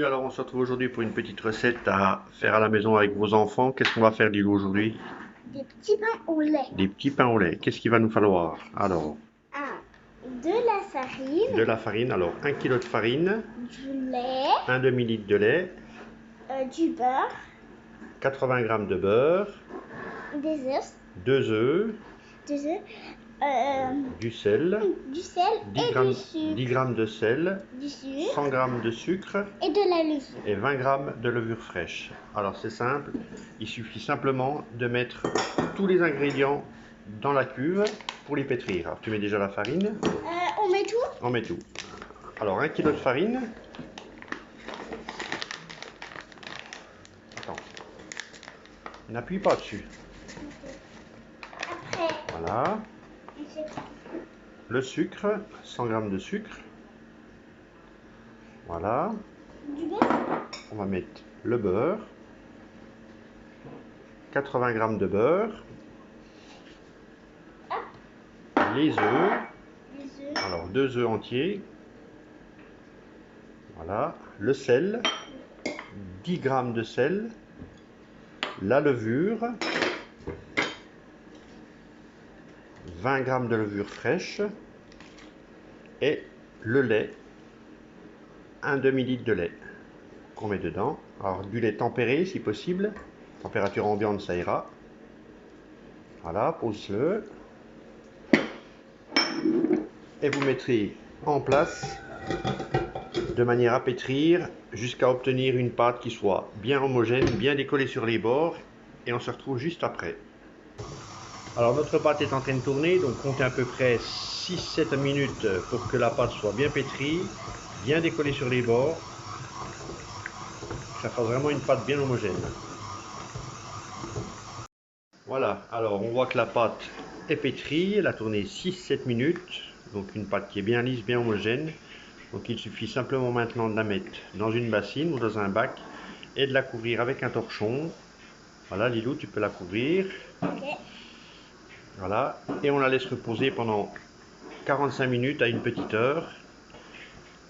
Salut, alors on se retrouve aujourd'hui pour une petite recette à faire à la maison avec vos enfants. Qu'est-ce qu'on va faire, Lilou, aujourd'hui? Des petits pains au lait. Des petits pains au lait. Qu'est-ce qu'il va nous falloir? Alors, De la de farine, la farine. Alors, 1 kg de farine, du lait, un demi-litre de lait, du beurre, 80 g de beurre, des œufs, 2 œufs, des œufs, euh, du sel, du sel 10 et g, du 10 sucre. g de sel, Du sucre 100 g de sucre et de la levure. et 20 g de levure fraîche. Alors, c'est simple. Il suffit simplement de mettre tous les ingrédients dans la cuve pour les pétrir. Alors, tu mets déjà la farine. On met tout. On met tout. Alors 1 kg de farine. Attends. N'appuie pas dessus. Après, Voilà. on fait Le sucre, 100 g de sucre. Voilà. du beurre. On va mettre le beurre. 80 g de beurre. Les œufs. Des œufs. Alors 2 œufs entiers. Voilà. Le sel. 10 g de sel. La levure. 20 g de levure fraîche. Et le lait. Un demi-litre de lait qu'on met dedans. Alors du lait tempéré si possible. Température ambiante, ça ira. Voilà, pose-le. Et vous mettrez en place de manière à pétrir jusqu'à obtenir une pâte qui soit bien homogène, bien décollée sur les bords. Et on se retrouve juste après. Alors notre pâte est en train de tourner, donc comptez à peu près 6-7 minutes pour que la pâte soit bien pétrie, bien décollée sur les bords. Ça fasse vraiment une pâte bien homogène. Voilà, alors on voit que la pâte est pétrie, elle a tourné 6-7 minutes, donc une pâte qui est bien lisse, bien homogène. Donc il suffit simplement maintenant de la mettre dans une bassine ou dans un bac et de la couvrir avec un torchon. Voilà, Lilou, tu peux la couvrir. Ok. Voilà, et on la laisse reposer pendant 45 minutes à une petite heure.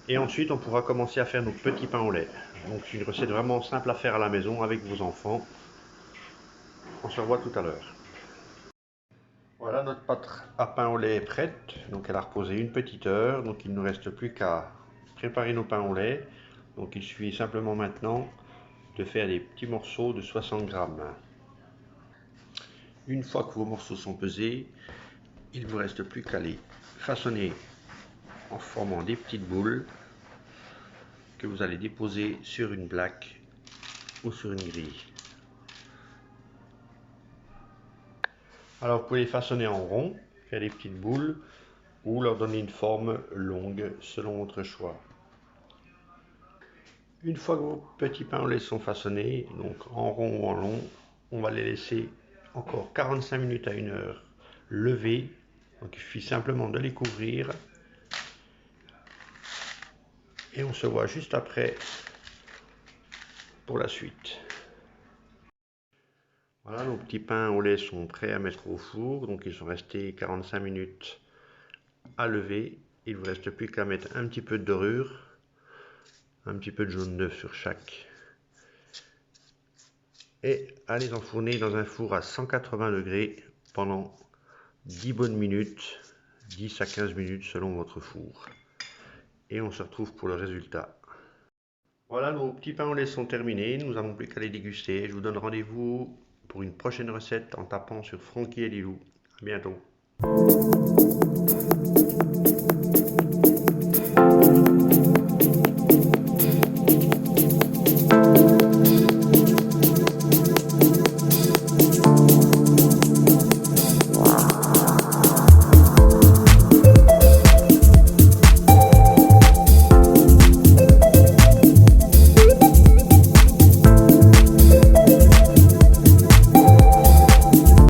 Et ensuite on pourra commencer à faire nos petits pains au lait. Donc c'est une recette vraiment simple à faire à la maison avec vos enfants. On se revoit tout à l'heure. Voilà, notre pâte à pain au lait est prête. Donc elle a reposé une petite heure. Donc il ne nous reste plus qu'à préparer nos pains au lait. Donc il suffit simplement maintenant de faire des petits morceaux de 60 grammes. Une fois que vos morceaux sont pesés, il ne vous reste plus qu'à les façonner en formant des petites boules que vous allez déposer sur une plaque ou sur une grille. Alors vous pouvez les façonner en rond, faire des petites boules ou leur donner une forme longue selon votre choix. Une fois que vos petits pains au lait sont façonnés, donc en rond ou en long, on va les laisser encore 45 minutes à 1 heure lever. Donc il suffit simplement de les couvrir. Et on se voit juste après pour la suite. Voilà, nos petits pains au lait sont prêts à mettre au four. Donc ils sont restés 45 minutes à lever. Il ne vous reste plus qu'à mettre un petit peu de dorure, un petit peu de jaune d'œuf sur chaque. Et à les enfourner dans un four à 180 degrés pendant 10 bonnes minutes, 10 à 15 minutes selon votre four. Et on se retrouve pour le résultat. Voilà, nos petits pains au lait sont terminés, nous n'avons plus qu'à les déguster. Je vous donne rendez-vous pour une prochaine recette en tapant sur Francky et Lilou. À bientôt.